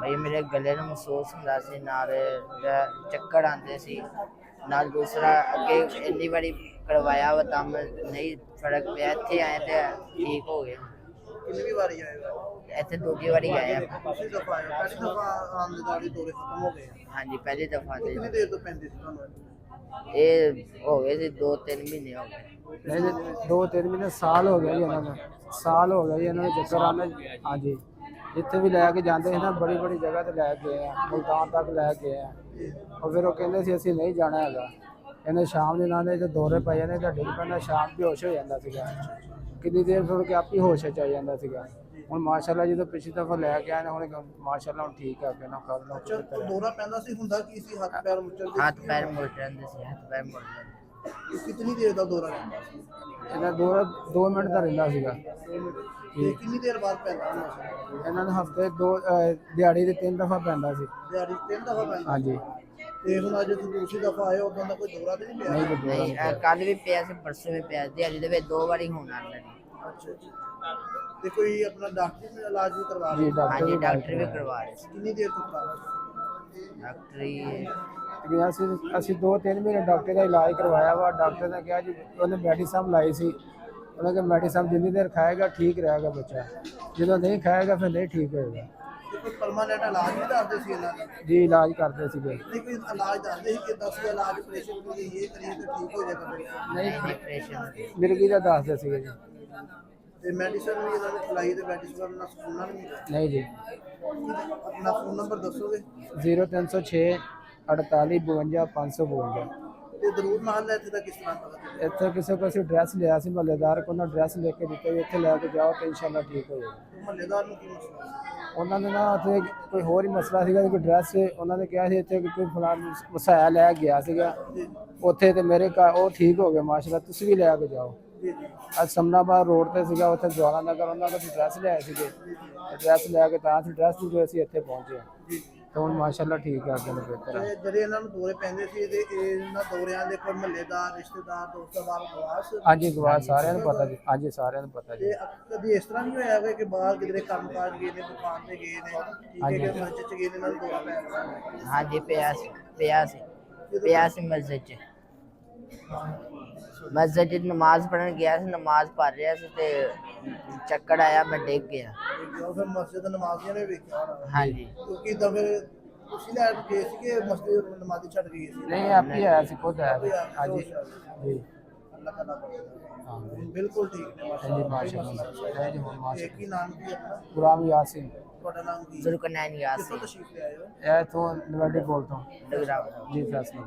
ਬਈ ਮੇਰੇ ਗਲੇ ਨੂੰ ਮਹਿਸੂਸ ਹੁੰਦਾ ਸੀ, ਨਾਲ ਚੱਕਰ ਆਉਂਦੇ ਸੀ, ਨਾਲ ਦੂਸਰਾ ਅੱਗੇ ਇੰਨੀ ਵਾਰੀ ਕਰਵਾਇਆ ਵਾ ਤਾਂ ਨਹੀਂ ਫਰਕ ਪਿਆ। ਇੱਥੇ ਆਏ ਤੇ ਠੀਕ ਹੋ ਗਏ। ਕਿੰਨੀ ਵਾਰੀ ਆਏ ਹੋ? ਇੱਥੇ ਦੂਜੀ ਵਾਰੀ ਆਏ ਆ। ਦੂਸਰੀ ਦਫਾ ਆਏ ਹੋ? ਪਹਿਲੀ ਦਫਾ ਆਉਣ ਦੇ ਨਾਲ ਹੀ ਦੌਰੇ ਖਤਮ ਹੋ ਗਏ ਆ? ਹਾਂਜੀ, ਪਹਿਲੀ ਦਫਾ ਤੇ ਕਿੰਨੀ ਦੇਰ ਤੋਂ ਪੈਂਦੀ ਸੀ ਤੁਹਾਨੂੰ? ਇਹ ਹੋ ਗਏ ਸੀ 2-3 ਮਹੀਨੇ ਹੋ ਗਏ। नहीं 2-3 महीने साल हो गया जी इन्होंने, साल हो गया जी इन्होंने चक्कर आने। हाँ जी, जिथे भी लैके जाते हैं ना बड़ी बड़ी जगह ते लैके गए हैं, मुल्तान तक लैके गए हैं। और फिर वो कहते सी असीं नहीं जाना हैगा। इन्हें शाम ਦੇ ਨਾਲ ਤੇ ਦੌਰੇ ਪੈ ਜਾਂਦੇ ਤਾਂ ਡਿੱਗ ਪੈਂਦਾ, ਸ਼ਾਮ ਬੇਹੋਸ਼ ਹੋ ਜਾਂਦਾ ਸੀਗਾ। ਕਿੰਨੀ ਦੇਰ ਫਿਰ ਕੇ ਆਪ ਹੀ ਹੋਸ਼ ਚ ਆ ਜਾਂਦਾ ਸੀਗਾ। ਹੁਣ ਮਾਸ਼ਾਅੱਲਾ ਜਦੋਂ ਪਿਛਲੀ ਦਫਾ ਲੈ ਕੇ ਆਏ ਨੇ, ਹੁਣ ਮਾਸ਼ਾਅੱਲਾ ਹੁਣ ਠੀਕ ਆ ਗਿਆ ਨਾ। ਕੱਲ ਨੂੰ ਅੱਛਾ, ਦੌਰਾ ਪੈਂਦਾ ਸੀ, ਹੁੰਦਾ ਕੀ ਸੀ? ਹੱਥ ਪੈਰ ਮੁੱਚੜਦੇ ਸੀ? ਹੱਥ ਪੈਰ ਮੁੜ ਜਾਂਦੇ ਸੀ, ਹੱਥ ਪੈਰ ਮੁੜ ਜਾਂਦੇ। ਕਿੰਨੀ ਦੇਰ ਦਾ ਦੌਰਾ ਰਹਿੰਦਾ ਸੀ? ਇਹਨਾਂ ਦੌਰਾ 2 ਮਿੰਟ ਦਾ ਰਹਿੰਦਾ ਸੀਗਾ। ਤੇ ਕਿੰਨੀ ਦੇਰ ਬਾਅਦ ਪੈਂਦਾ ਹੁੰਦਾ ਸੀ? ਇਹਨਾਂ ਨੂੰ ਹਫਤੇ 2 ਦਿਹਾੜੀ ਦੇ 3 ਦਫਾ ਪੈਂਦਾ ਸੀ। ਦਿਹਾੜੀ 3 ਦਫਾ ਪੈਂਦਾ? ਹਾਂਜੀ। ਤੇ ਹੁਣ ਅੱਜ ਤੁਸੀਂ ਦੂਸਰੀ ਦਫਾ ਆਏ, ਉਦੋਂ ਦਾ ਕੋਈ ਦੌਰਾ ਤੇ ਨਹੀਂ ਪਿਆ? ਨਹੀਂ, ਕੱਲ ਵੀ ਪਿਆ ਸੀ, ਪਰਸੋਂ ਵੀ ਪਿਆ। ਦਿਹਾੜੀ ਦੇ ਵਿੱਚ 2 ਵਾਰੀ ਹੋਣ ਆਉਂਦਾ ਜੀ। ਅੱਛਾ ਅੱਛਾ। ਤੇ ਕੋਈ ਆਪਣਾ ਡਾਕਟਰੀ ਇਲਾਜ ਵੀ ਕਰਵਾ ਜੀ ਰਹੇ? ਹਾਂਜੀ, ਡਾਕਟਰ ਵੀ ਕਰਵਾ ਰਹੇ ਸੀ। ਕਿੰਨੀ ਦੇਰ ਤੋਂ ਕਰਵਾ ਰਹੇ? ਡਾਕਟਰੀ ਅਸੀਂ 2-3 ਮਹੀਨੇ ਡਾਕਟਰ ਦਾ ਇਲਾਜ ਕਰਵਾਇਆ ਵਾ। ਡਾਕਟਰ ਨੇ ਕਿਹਾ ਜੀ, ਉਹਨੇ ਮੈਡੀਸਨ ਲਾਈ ਸੀ। ਉਹਨੇ ਕਿਹਾ ਮੈਡੀਸਨ ਜਿੰਨੀ ਦੇਰ ਖਾਏਗਾ ਠੀਕ ਰਹੇਗਾ ਬੱਚਾ, ਜਦੋਂ ਨਹੀਂ ਖਾਏਗਾ ਫਿਰ ਨਹੀਂ ਠੀਕ ਹੋਏਗਾ। ਤੇ ਕੋਈ ਪਰਮਾਨੈਂਟ ਇਲਾਜ ਵੀ ਦੱਸਦੇ ਸੀ ਇਹਨਾਂ ਦਾ? ਜੀ ਇਲਾਜ ਕਰਦੇ ਸੀਗੇ। ਨਹੀਂ, ਕੋਈ ਇਲਾਜ ਦੱਸਦੇ ਸੀ ਕਿ 10 ਇਲਾਜ ਆਪਰੇਸ਼ਨ ਕਰੀਏ, ਇਹ ਕਰੀਏ ਤਾਂ ਠੀਕ ਹੋ ਜਾਏਗਾ ਬੱਚਾ? ਨਹੀਂ, ਡਿਪਰੈਸ਼ਨ। ਮਿਰਗੀ ਦਾ ਦੱਸਦੇ ਸੀਗੇ ਜੀ। ਤੇ ਮੈਡੀਸਨ ਵੀ ਇਹਨਾਂ ਨੇ ਖਿਲਾਈ, ਤੇ ਮੈਡੀਸਨ ਨਾਲ ਸੁਣਨਾ ਨਹੀਂ ਮਿਲਿਆ? ਨਹੀਂ ਜੀ। ਆਪਣਾ ਫੋਨ ਨੰਬਰ ਦੱਸੋਗੇ? 0306 48 52 552। ਤੇ ਦਰੂਦ ਮਹੱਲਾ ਇੱਥੇ ਦਾ ਕਿਸ ਤਰ੍ਹਾਂ ਪਤਾ ਚੱਲਿਆ? ਇੱਥੇ ਕਿਸੇ ਕੋਲ ਅਸੀਂ ਡਰੈਸ ਲਿਆ ਸੀ, ਮਹੱਲੇਦਾਰ ਕੋਲ ਡਰੈਸ ਲੈ ਕੇ ਦਿੱਤੇ ਵੀ ਇੱਥੇ ਲੈ ਕੇ ਜਾਓ ਤੇ ਇਨਸ਼ਾਅੱਲਾ ਠੀਕ ਹੋ ਜਾਏਗਾ। ਮਹੱਲੇਦਾਰ ਨੂੰ ਕੀ ਮਸਲਾ ਸੀ? ਉਹਨਾਂ ਨੇ ਨਾ ਉੱਥੇ ਕੋਈ ਹੋਰ ਹੀ ਮਸਲਾ ਸੀਗਾ, ਕੋਈ ਡਰੈਸ ਉਹਨਾਂ ਨੇ ਕਿਹਾ ਸੀ ਇੱਥੇ ਕੋਈ ਫਲਾਣ ਵਸਾਇਆ ਲੈ ਗਿਆ ਸੀਗਾ ਉੱਥੇ, ਤੇ ਮੇਰੇ ਘਰ ਉਹ ਠੀਕ ਹੋ ਗਿਆ ਮਾਸ਼ਾਅੱਲਾ, ਤੁਸੀਂ ਵੀ ਲੈ ਕੇ ਜਾਓ। ਜੀ ਜੀ। ਅੱਜ ਸਮਨਾਬਾਦ ਰੋਡ ਤੇ ਸੀਗਾ, ਉੱਥੇ ਜਵਾਲਾ ਨਗਰ, ਉਹਨਾਂ ਕੋਲ ਡਰੈਸ ਲਿਆਏ ਸੀਗੇ। ਡਰੈਸ ਲੈ ਕੇ ਤਾਂ ਅਸੀਂ ਡਰੈਸ ਦੀ ਅਸੀਂ ਇੱਥੇ ਪਹੁੰਚੇ। ਤੇ ਹੁਣ ਮਾਸ਼ਾਅੱਲਾ ਠੀਕ ਆ, ਅੱਗੇ ਨੂੰ ਬਿਹਤਰ ਆ। ਤੇ ਜਿਹੜੇ ਇਹਨਾਂ ਨੂੰ ਦੌਰੇ ਪੈਂਦੇ ਸੀ, ਤੇ ਇਹਨਾਂ ਦੌਰਿਆਂ ਦੇ ਕੋਈ ਮਹੱਲੇਦਾਰ, ਰਿਸ਼ਤੇਦਾਰ, ਦੋਸਤਾਰ ਗਵਾਸ? ਹਾਂਜੀ, ਗਵਾਹ ਸਾਰਿਆਂ ਨੂੰ ਪਤਾ ਜੀ। ਹਾਂਜੀ, ਸਾਰਿਆਂ ਨੂੰ ਪਤਾ ਜੀ। ਤੇ ਕਦੀ ਇਸ ਤਰ੍ਹਾਂ ਨਹੀਂ ਹੋਇਆ ਹੈਗਾ ਕਿ ਬਾਹਰ ਕਿਧਰੇ ਕੰਮਕਾਜ ਗਏ ਨੇ, ਦੁਕਾਨ ਤੇ ਗਏ ਨੇ, ਠੀਕ ਹੈ, ਕਿ ਮਸਜਿਦ ਚ ਗਏ ਨੇ, ਇਹਨਾਂ ਨੂੰ ਦੌਰਾ ਪੈ ਗਿਆ? ਹਾਂਜੀ, ਪਿਆ ਸੀ ਮਸਜਿਦ 'ਚ। ਮਸਜਿਦ 'ਚ ਨਮਾਜ਼ ਪੜ੍ਹਨ ਗਿਆ ਸੀ, ਨਮਾਜ਼ ਪੜ੍ਹ ਰਿਹਾ ਸੀ ਤੇ ਚੱਕਰ ਆਇਆ, ਮੈਂ ਡਿੱਗ ਗਿਆ। ਜੋ ਫਿਰ ਮਸਜਿਦ ਨਮਾਜ਼ੀਆਂ ਨੇ ਵੇਖਿਆ ਹੋਣਾ। ਹਾਂਜੀ। ਕਿਉਂਕਿ ਤਾਂ ਫਿਰ ਤੁਸੀਂ ਲੈ ਕੇ ਗਏ ਸੀ ਕਿ ਮਸਜਿਦ ਨਮਾਜ਼ੀ ਛੱਡ ਗਏ ਸੀ? ਨਹੀਂ, ਆਪ ਹੀ ਆਇਆ ਸੀ, ਖੁਦ ਆਇਆ ਸੀ। ਹਾਂਜੀ ਜੀ। ਅੱਲਾਹ ਤਾਲਾ ਹਾਂ ਜੀ। ਬਿਲਕੁਲ ਠੀਕ ਨੇ ਹਾਂਜੀ ਮਾਸ਼ਾਅੱਲਾ। ਜੀ ਹੁਣ ਤੇ ਮਾਸ਼ਾਅੱਲਾ। ਕੀ ਨਾਮ ਕੀ ਆਪਣਾ? ਗੁਲਾਮ ਯਾਸੀਨ। ਤੁਹਾਡਾ ਨਾਮ ਕੀ? ਜ਼ੁਲਕਰਨੈਨ ਕਿੱਥੋਂ ਯਾਸੀਨ। ਤਸ਼ਰੀਫ ਲੈ ਆਏ ਹੋ? ਇਹ ਤੋਂ ਨਵਾਡੀ ਕੋਲ ਤੋਂ ਡਗਰਾਵਲ। ਜੀ, ਫੈਸਲਾ।